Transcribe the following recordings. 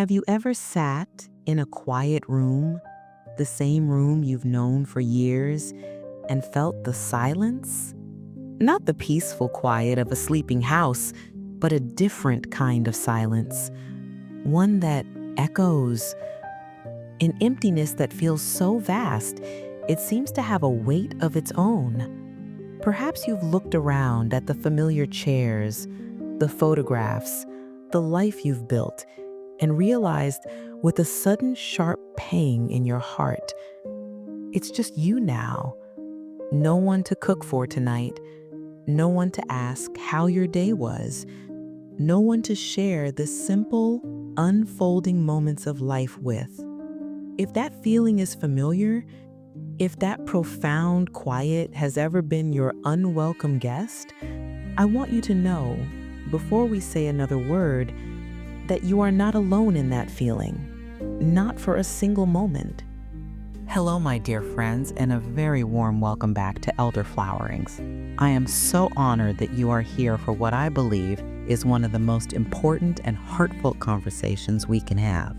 Have you ever sat in a quiet room, the same room you've known for years, and felt the silence? Not the peaceful quiet of a sleeping house, but a different kind of silence. One that echoes, an emptiness that feels so vast, it seems to have a weight of its own. Perhaps you've looked around at the familiar chairs, the photographs, the life you've built, and realized with a sudden sharp pang in your heart, it's just you now. No one to cook for tonight, no one to ask how your day was, no one to share the simple, unfolding moments of life with. If that feeling is familiar, if that profound quiet has ever been your unwelcome guest, I want you to know, before we say another word, that you are not alone in that feeling, not for a single moment. Hello, my dear friends, and a very warm welcome back to Elderflowerings. I am so honored that you are here for what I believe is one of the most important and heartfelt conversations we can have.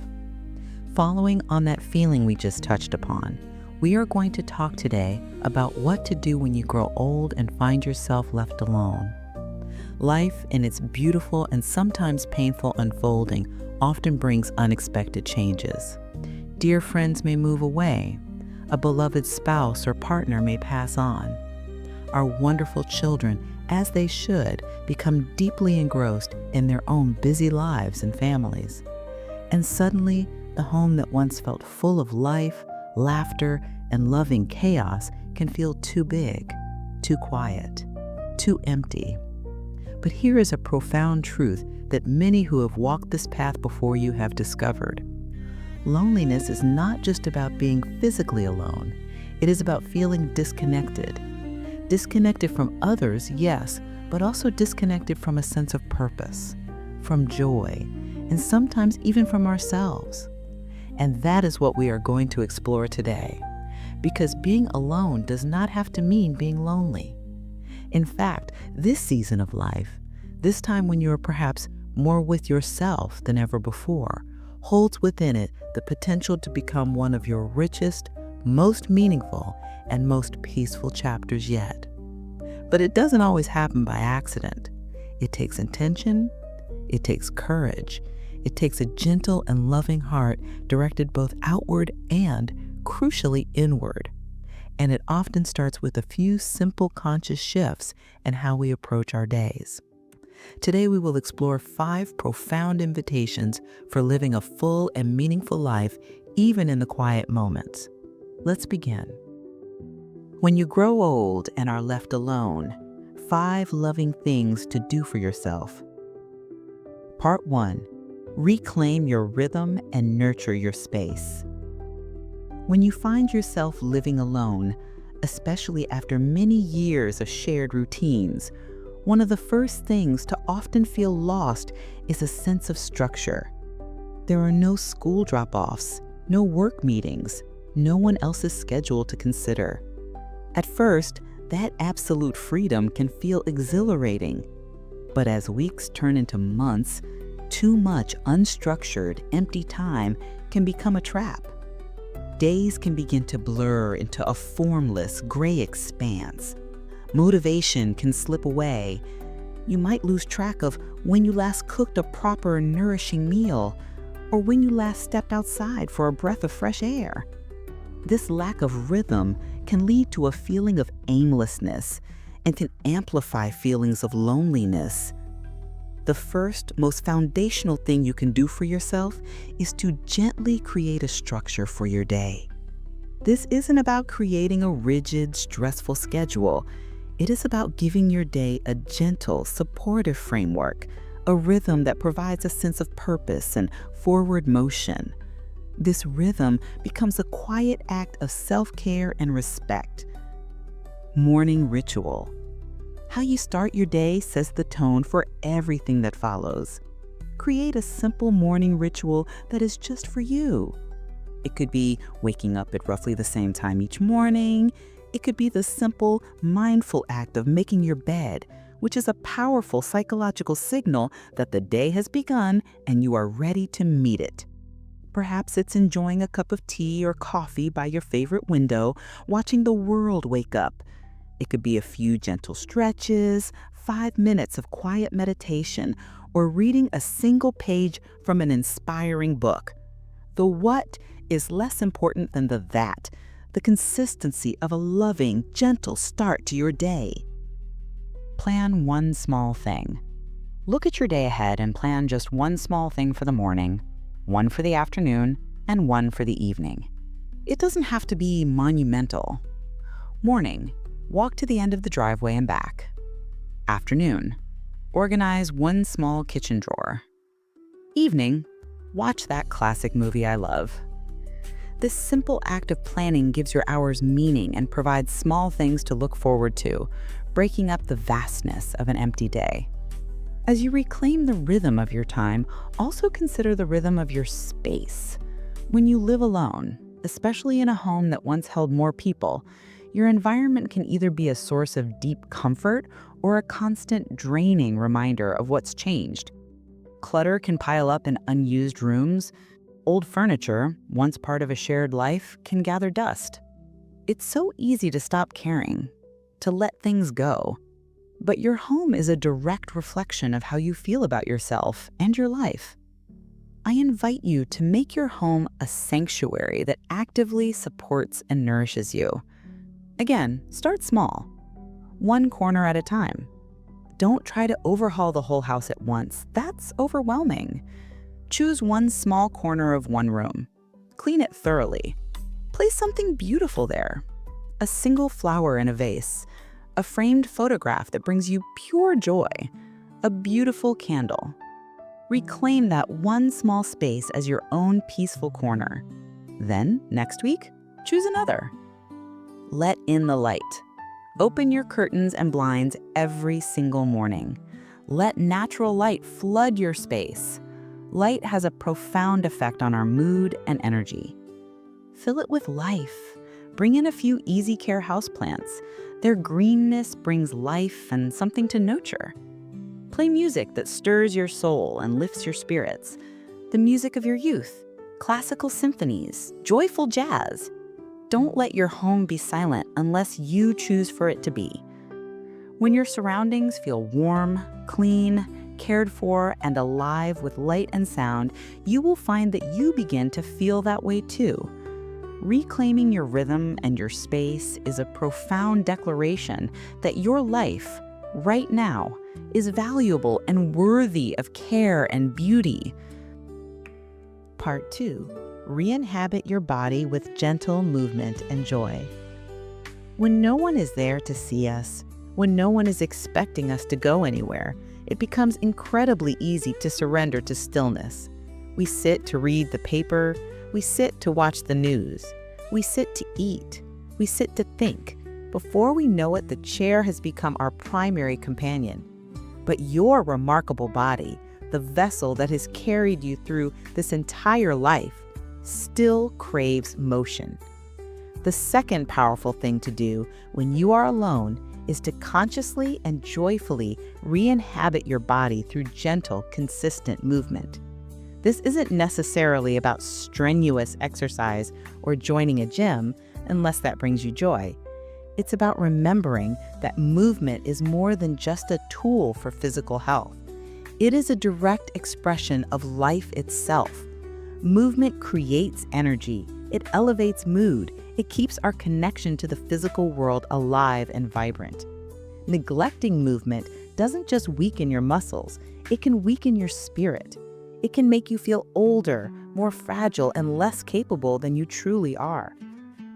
Following on that feeling we just touched upon, we are going to talk today about what to do when you grow old and find yourself left alone. Life, in its beautiful and sometimes painful unfolding, often brings unexpected changes. Dear friends may move away. A beloved spouse or partner may pass on. Our wonderful children, as they should, become deeply engrossed in their own busy lives and families. And suddenly, the home that once felt full of life, laughter, and loving chaos can feel too big, too quiet, too empty. But here is a profound truth that many who have walked this path before you have discovered. Loneliness is not just about being physically alone. It is about feeling disconnected. Disconnected from others, yes, but also disconnected from a sense of purpose, from joy, and sometimes even from ourselves. And that is what we are going to explore today. Because being alone does not have to mean being lonely. In fact, this season of life, this time when you are perhaps more with yourself than ever before, holds within it the potential to become one of your richest, most meaningful, and most peaceful chapters yet. But it doesn't always happen by accident. It takes intention, it takes courage, it takes a gentle and loving heart directed both outward and, crucially, inward. And it often starts with a few simple conscious shifts in how we approach our days. Today we will explore 5 profound invitations for living a full and meaningful life, even in the quiet moments. Let's begin. When you grow old and are left alone, 5 loving things to do for yourself. Part 1. Reclaim your rhythm and nurture your space. When you find yourself living alone, especially after many years of shared routines, one of the first things to often feel lost is a sense of structure. There are no school drop-offs, no work meetings, no one else's schedule to consider. At first, that absolute freedom can feel exhilarating. But as weeks turn into months, too much unstructured, empty time can become a trap. Days can begin to blur into a formless, gray expanse. Motivation can slip away. You might lose track of when you last cooked a proper, nourishing meal, or when you last stepped outside for a breath of fresh air. This lack of rhythm can lead to a feeling of aimlessness and can amplify feelings of loneliness. The first, most foundational thing you can do for yourself is to gently create a structure for your day. This isn't about creating a rigid, stressful schedule. It is about giving your day a gentle, supportive framework, a rhythm that provides a sense of purpose and forward motion. This rhythm becomes a quiet act of self-care and respect. Morning ritual. How you start your day sets the tone for everything that follows. Create a simple morning ritual that is just for you. It could be waking up at roughly the same time each morning. It could be the simple, mindful act of making your bed, which is a powerful psychological signal that the day has begun and you are ready to meet it. Perhaps it's enjoying a cup of tea or coffee by your favorite window, watching the world wake up. It could be a few gentle stretches, 5 minutes of quiet meditation, or reading a single page from an inspiring book. The what is less important than the that, the consistency of a loving, gentle start to your day. Plan one small thing. Look at your day ahead and plan just one small thing for the morning, one for the afternoon, and one for the evening. It doesn't have to be monumental. Morning, walk to the end of the driveway and back. Afternoon, organize one small kitchen drawer. Evening, watch that classic movie I love. This simple act of planning gives your hours meaning and provides small things to look forward to, breaking up the vastness of an empty day. As you reclaim the rhythm of your time, also consider the rhythm of your space. When you live alone, especially in a home that once held more people, your environment can either be a source of deep comfort or a constant draining reminder of what's changed. Clutter can pile up in unused rooms. Old furniture, once part of a shared life, can gather dust. It's so easy to stop caring, to let things go. But your home is a direct reflection of how you feel about yourself and your life. I invite you to make your home a sanctuary that actively supports and nourishes you. Again, start small, one corner at a time. Don't try to overhaul the whole house at once. That's overwhelming. Choose one small corner of one room. Clean it thoroughly. Place something beautiful there. A single flower in a vase. A framed photograph that brings you pure joy, a beautiful candle. Reclaim that one small space as your own peaceful corner. Then, next week, choose another. Let in the light. Open your curtains and blinds every single morning. Let natural light flood your space. Light has a profound effect on our mood and energy. Fill it with life. Bring in a few easy care houseplants. Their greenness brings life and something to nurture. Play music that stirs your soul and lifts your spirits. The music of your youth, classical symphonies, joyful jazz. Don't let your home be silent unless you choose for it to be. When your surroundings feel warm, clean, cared for, and alive with light and sound, you will find that you begin to feel that way too. Reclaiming your rhythm and your space is a profound declaration that your life, right now, is valuable and worthy of care and beauty. Part 2. Re-inhabit your body with gentle movement and joy. When no one is there to see us, when no one is expecting us to go anywhere, it becomes incredibly easy to surrender to stillness. We sit to read the paper. We sit to watch the news. We sit to eat. We sit to think. Before we know it, the chair has become our primary companion. But your remarkable body, the vessel that has carried you through this entire life, still craves motion. The second powerful thing to do when you are alone is to consciously and joyfully re-inhabit your body through gentle, consistent movement. This isn't necessarily about strenuous exercise or joining a gym, unless that brings you joy. It's about remembering that movement is more than just a tool for physical health. It is a direct expression of life itself. Movement creates energy. It elevates mood. It keeps our connection to the physical world alive and vibrant. Neglecting movement doesn't just weaken your muscles, it can weaken your spirit. It can make you feel older, more fragile, and less capable than you truly are.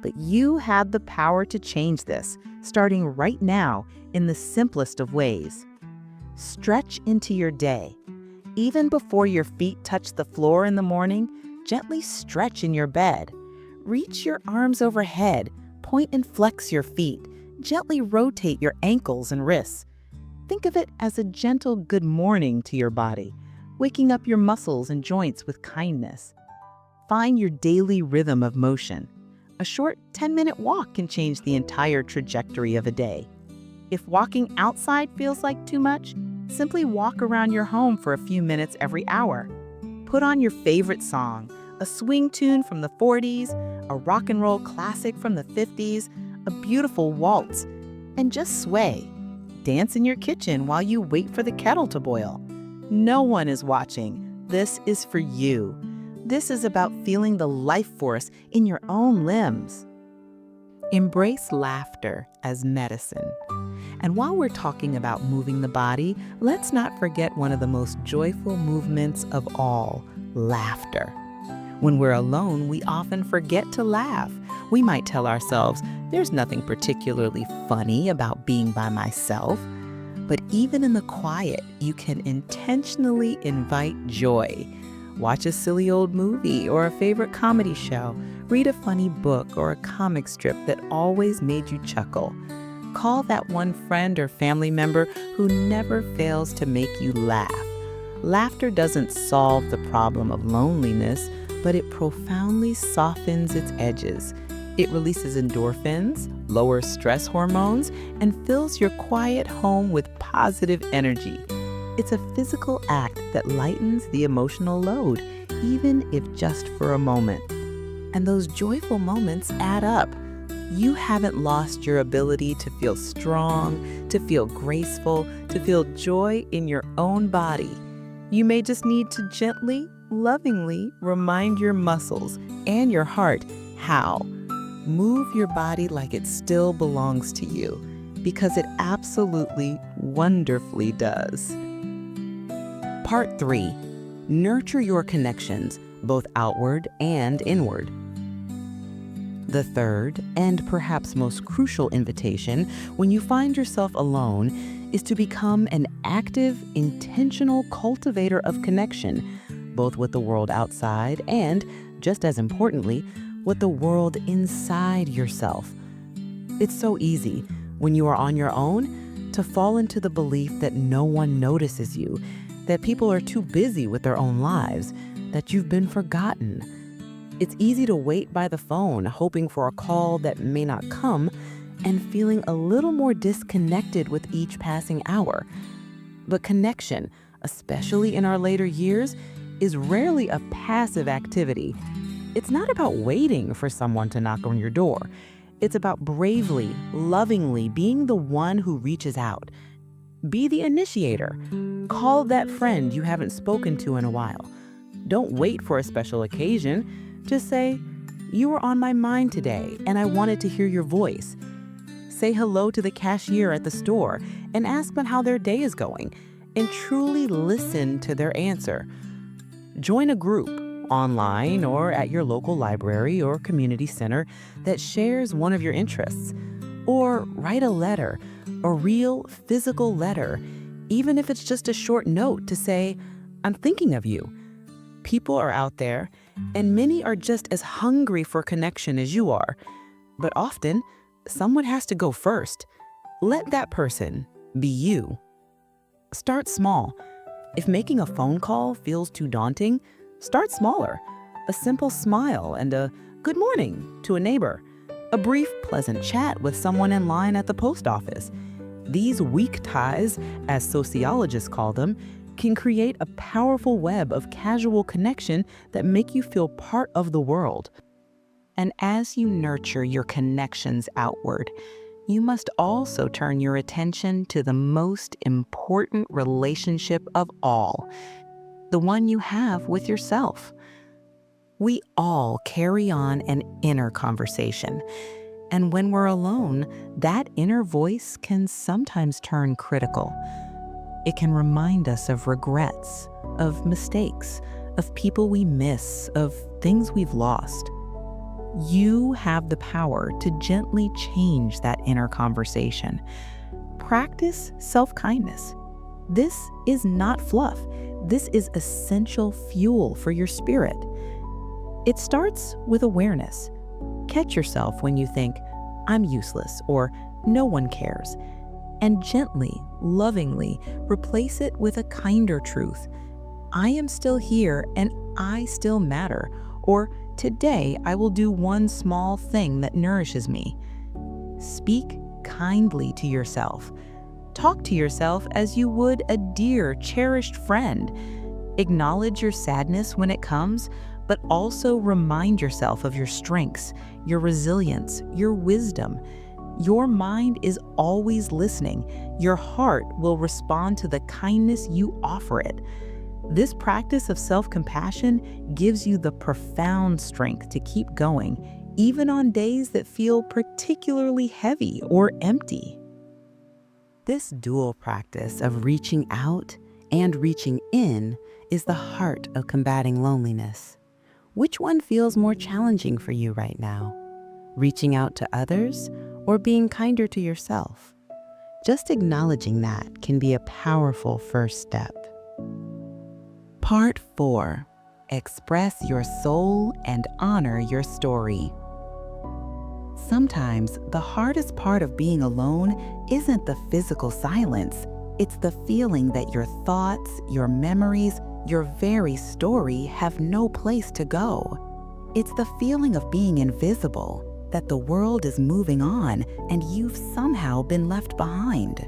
But you have the power to change this, starting right now in the simplest of ways. Stretch into your day. Even before your feet touch the floor in the morning, gently stretch in your bed. Reach your arms overhead, point and flex your feet. Gently rotate your ankles and wrists. Think of it as a gentle good morning to your body, waking up your muscles and joints with kindness. Find your daily rhythm of motion. A short 10-minute walk can change the entire trajectory of a day. If walking outside feels like too much, simply walk around your home for a few minutes every hour. Put on your favorite song, a swing tune from the 40s, a rock and roll classic from the 50s, a beautiful waltz, and just sway. Dance in your kitchen while you wait for the kettle to boil. No one is watching. This is for you. This is about feeling the life force in your own limbs. Embrace laughter as medicine. And while we're talking about moving the body, let's not forget one of the most joyful movements of all, laughter. When we're alone, we often forget to laugh. We might tell ourselves, there's nothing particularly funny about being by myself. But even in the quiet, you can intentionally invite joy. Watch a silly old movie or a favorite comedy show. Read a funny book or a comic strip that always made you chuckle. Call that one friend or family member who never fails to make you laugh. Laughter doesn't solve the problem of loneliness, but it profoundly softens its edges. It releases endorphins, lowers stress hormones, and fills your quiet home with positive energy. It's a physical act that lightens the emotional load, even if just for a moment. And those joyful moments add up. You haven't lost your ability to feel strong, to feel graceful, to feel joy in your own body. You may just need to gently, lovingly remind your muscles and your heart how. Move your body like it still belongs to you, because it absolutely wonderfully does. Part 3. Nurture your connections, both outward and inward. The third, and perhaps most crucial invitation when you find yourself alone, is to become an active, intentional cultivator of connection, both with the world outside and, just as importantly, with the world inside yourself. It's so easy, when you are on your own, to fall into the belief that no one notices you, that people are too busy with their own lives, that you've been forgotten. It's easy to wait by the phone, hoping for a call that may not come, and feeling a little more disconnected with each passing hour. But connection, especially in our later years, is rarely a passive activity. It's not about waiting for someone to knock on your door. It's about bravely, lovingly being the one who reaches out. Be the initiator. Call that friend you haven't spoken to in a while. Don't wait for a special occasion. Just say, "You were on my mind today, and I wanted to hear your voice." Say hello to the cashier at the store and ask them how their day is going, and truly listen to their answer. Join a group, online or at your local library or community center, that shares one of your interests. Or write a letter, a real physical letter, even if it's just a short note to say, "I'm thinking of you." People are out there, and many are just as hungry for connection as you are. But often, someone has to go first. Let that person be you. Start small. If making a phone call feels too daunting, start smaller. A simple smile and a "good morning" to a neighbor. A brief, pleasant chat with someone in line at the post office. These weak ties, as sociologists call them, can create a powerful web of casual connection that make you feel part of the world. And as you nurture your connections outward, you must also turn your attention to the most important relationship of all, the one you have with yourself. We all carry on an inner conversation, and when we're alone, that inner voice can sometimes turn critical. It can remind us of regrets, of mistakes, of people we miss, of things we've lost. You have the power to gently change that inner conversation. Practice self-kindness. This is not fluff. This is essential fuel for your spirit. It starts with awareness. Catch yourself when you think, "I'm useless," or "no one cares," and gently, lovingly replace it with a kinder truth. "I am still here and I still matter," or "today I will do one small thing that nourishes me." Speak kindly to yourself. Talk to yourself as you would a dear, cherished friend. Acknowledge your sadness when it comes, but also remind yourself of your strengths, your resilience, your wisdom. Your mind is always listening. Your heart will respond to the kindness you offer it. This practice of self-compassion gives you the profound strength to keep going, even on days that feel particularly heavy or empty. This dual practice of reaching out and reaching in is the heart of combating loneliness. Which one feels more challenging for you right now? Reaching out to others or being kinder to yourself? Just acknowledging that can be a powerful first step. Part 4. Express your soul and honor your story. Sometimes the hardest part of being alone isn't the physical silence. It's the feeling that your thoughts, your memories, your very story have no place to go. It's the feeling of being invisible, that the world is moving on and you've somehow been left behind.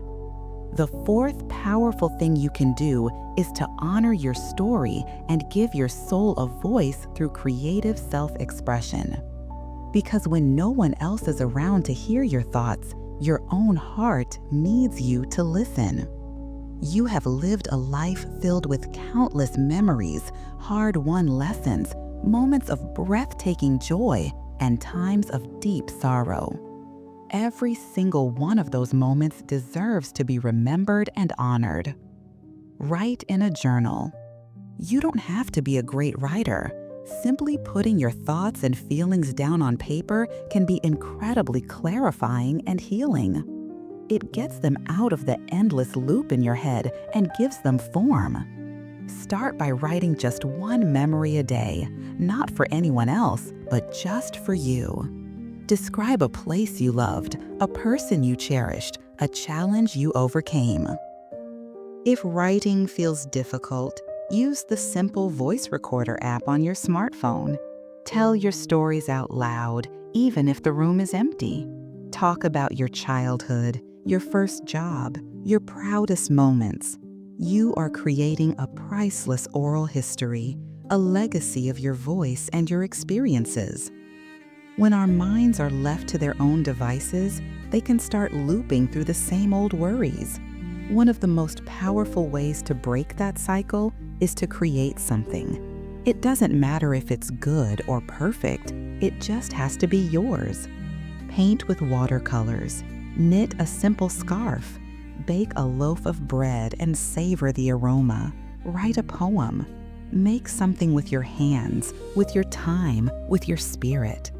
The fourth powerful thing you can do is to honor your story and give your soul a voice through creative self-expression. Because when no one else is around to hear your thoughts, your own heart needs you to listen. You have lived a life filled with countless memories, hard-won lessons, moments of breathtaking joy, and times of deep sorrow. Every single one of those moments deserves to be remembered and honored. Write in a journal. You don't have to be a great writer. Simply putting your thoughts and feelings down on paper can be incredibly clarifying and healing. It gets them out of the endless loop in your head and gives them form. Start by writing just one memory a day, not for anyone else, but just for you. Describe a place you loved, a person you cherished, a challenge you overcame. If writing feels difficult, use the simple voice recorder app on your smartphone. Tell your stories out loud, even if the room is empty. Talk about your childhood, your first job, your proudest moments. You are creating a priceless oral history, a legacy of your voice and your experiences. When our minds are left to their own devices, they can start looping through the same old worries. One of the most powerful ways to break that cycle is to create something. It doesn't matter if it's good or perfect, it just has to be yours. Paint with watercolors, knit a simple scarf, bake a loaf of bread and savor the aroma, write a poem. Make something with your hands, with your time, with your spirit.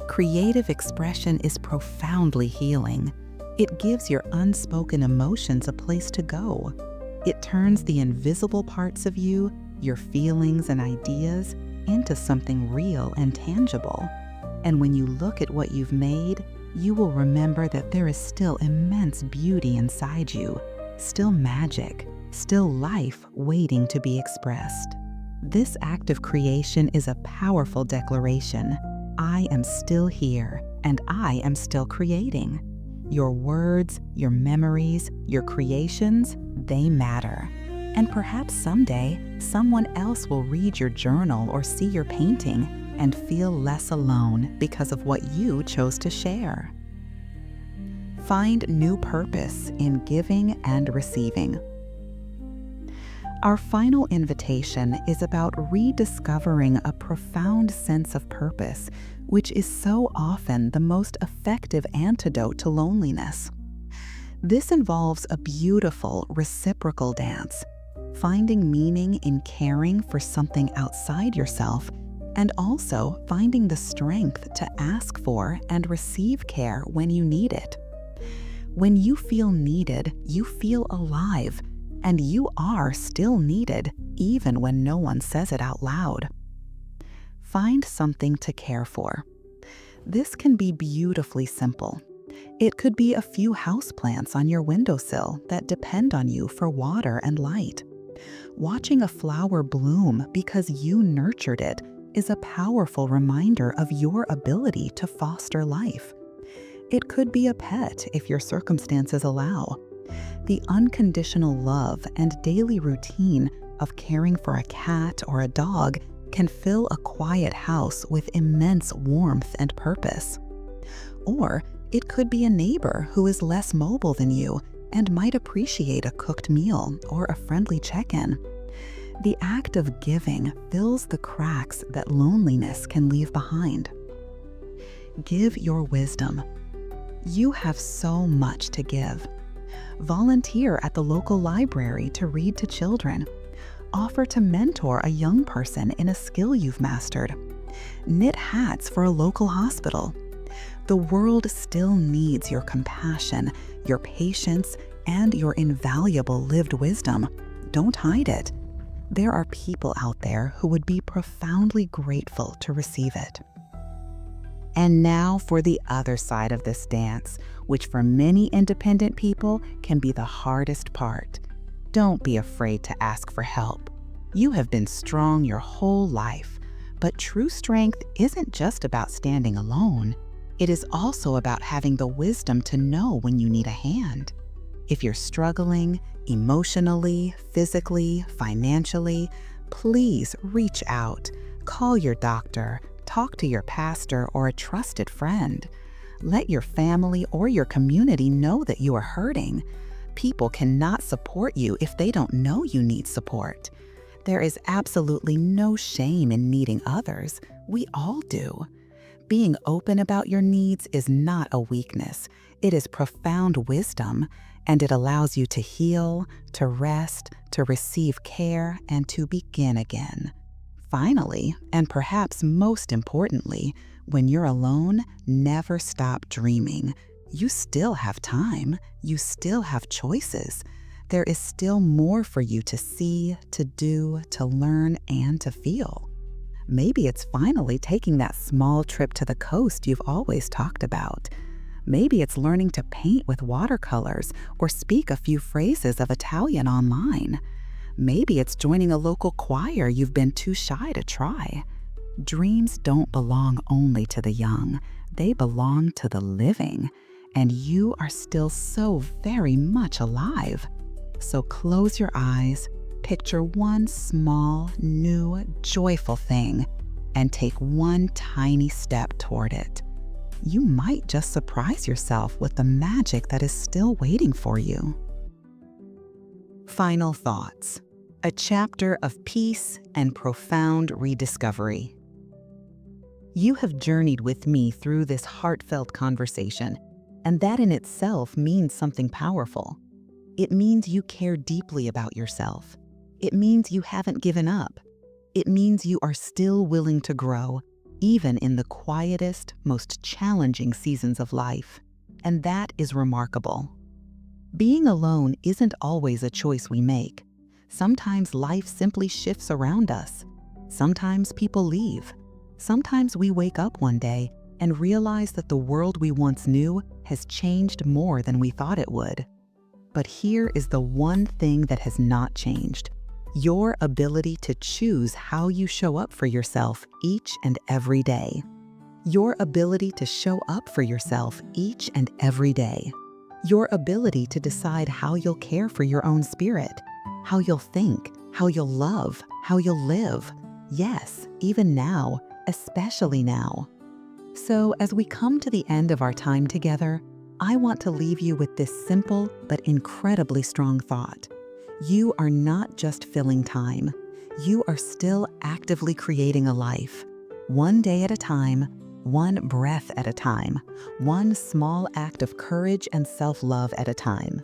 Creative expression is profoundly healing. It gives your unspoken emotions a place to go. It turns the invisible parts of you, your feelings and ideas, into something real and tangible. And when you look at what you've made, you will remember that there is still immense beauty inside you, still magic, still life waiting to be expressed. This act of creation is a powerful declaration. I am still here, and I am still creating. Your words, your memories, your creations, they matter. And perhaps someday, someone else will read your journal or see your painting and feel less alone because of what you chose to share. Find new purpose in giving and receiving. Our final invitation is about rediscovering a profound sense of purpose, which is so often the most effective antidote to loneliness. This involves a beautiful reciprocal dance, finding meaning in caring for something outside yourself, and also finding the strength to ask for and receive care when you need it. When you feel needed, you feel alive. And you are still needed, even when no one says it out loud. Find something to care for. This can be beautifully simple. It could be a few houseplants on your windowsill that depend on you for water and light. Watching a flower bloom because you nurtured it is a powerful reminder of your ability to foster life. It could be a pet if your circumstances allow. The unconditional love and daily routine of caring for a cat or a dog can fill a quiet house with immense warmth and purpose. Or it could be a neighbor who is less mobile than you and might appreciate a cooked meal or a friendly check-in. The act of giving fills the cracks that loneliness can leave behind. Give your wisdom. You have so much to give. Volunteer at the local library to read to children. Offer to mentor a young person in a skill you've mastered. Knit hats for a local hospital. The world still needs your compassion, your patience, and your invaluable lived wisdom. Don't hide it. There are people out there who would be profoundly grateful to receive it. And now for the other side of this dance, which for many independent people can be the hardest part. Don't be afraid to ask for help. You have been strong your whole life, but true strength isn't just about standing alone. It is also about having the wisdom to know when you need a hand. If you're struggling emotionally, physically, financially, please reach out. Call your doctor, talk to your pastor or a trusted friend. Let your family or your community know that you are hurting. People cannot support you if they don't know you need support. There is absolutely no shame in needing others. We all do. Being open about your needs is not a weakness. It is profound wisdom, and it allows you to heal, to rest, to receive care, and to begin again. Finally, and perhaps most importantly, when you're alone, never stop dreaming. You still have time. You still have choices. There is still more for you to see, to do, to learn, and to feel. Maybe it's finally taking that small trip to the coast you've always talked about. Maybe it's learning to paint with watercolors or speak a few phrases of Italian online. Maybe it's joining a local choir you've been too shy to try. Dreams don't belong only to the young. They belong to the living. And you are still so very much alive. So close your eyes, picture one small, new, joyful thing, and take one tiny step toward it. You might just surprise yourself with the magic that is still waiting for you. Final thoughts. A chapter of peace and profound rediscovery. You have journeyed with me through this heartfelt conversation, and that in itself means something powerful. It means you care deeply about yourself. It means you haven't given up. It means you are still willing to grow, even in the quietest, most challenging seasons of life. And that is remarkable. Being alone isn't always a choice we make. Sometimes life simply shifts around us. Sometimes people leave. Sometimes we wake up one day and realize that the world we once knew has changed more than we thought it would. But here is the one thing that has not changed: your ability to choose how you show up for yourself each and every day. Your ability to show up for yourself each and every day. Your ability to decide how you'll care for your own spirit, how you'll think, how you'll love, how you'll live. Yes, even now, especially now. So as we come to the end of our time together, I want to leave you with this simple but incredibly strong thought. You are not just filling time. You are still actively creating a life. One day at a time, one breath at a time, one small act of courage and self-love at a time.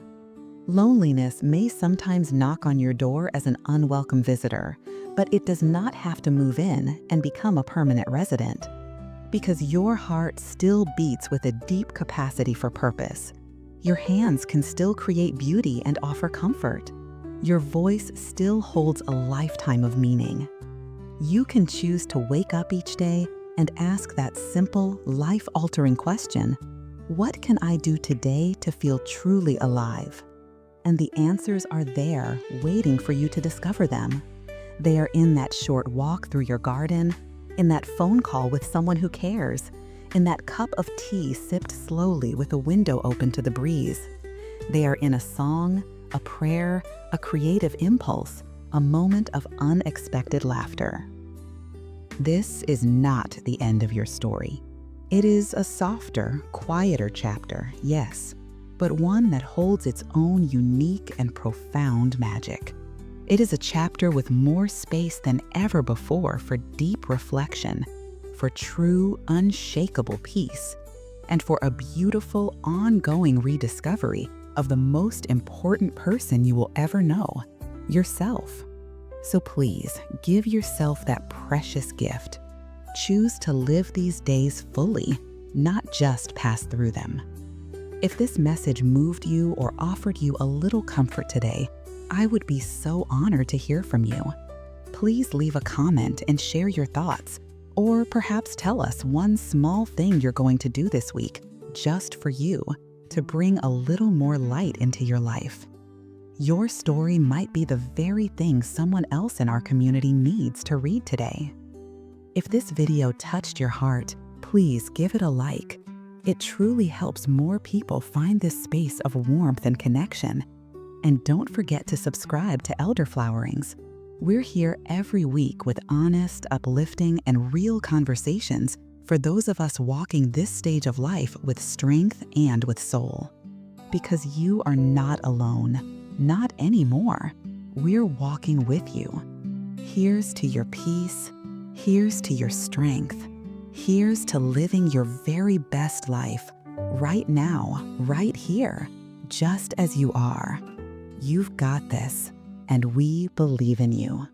Loneliness may sometimes knock on your door as an unwelcome visitor, but it does not have to move in and become a permanent resident. Because your heart still beats with a deep capacity for purpose. Your hands can still create beauty and offer comfort. Your voice still holds a lifetime of meaning. You can choose to wake up each day and ask that simple, life-altering question: what can I do today to feel truly alive? And the answers are there, waiting for you to discover them. They are in that short walk through your garden, in that phone call with someone who cares, in that cup of tea sipped slowly with a window open to the breeze. They are in a song, a prayer, a creative impulse, a moment of unexpected laughter. This is not the end of your story. It is a softer, quieter chapter, yes, but one that holds its own unique and profound magic. It is a chapter with more space than ever before for deep reflection, for true, unshakable peace, and for a beautiful, ongoing rediscovery of the most important person you will ever know, yourself. So please, give yourself that precious gift. Choose to live these days fully, not just pass through them. If this message moved you or offered you a little comfort today, I would be so honored to hear from you. Please leave a comment and share your thoughts, or perhaps tell us one small thing you're going to do this week, just for you, to bring a little more light into your life. Your story might be the very thing someone else in our community needs to read today. If this video touched your heart, please give it a like. It truly helps more people find this space of warmth and connection. And don't forget to subscribe to Elderflowerings. We're here every week with honest, uplifting, and real conversations for those of us walking this stage of life with strength and with soul. Because you are not alone, not anymore. We're walking with you. Here's to your peace. Here's to your strength. Here's to living your very best life, right now, right here, just as you are. You've got this, and we believe in you.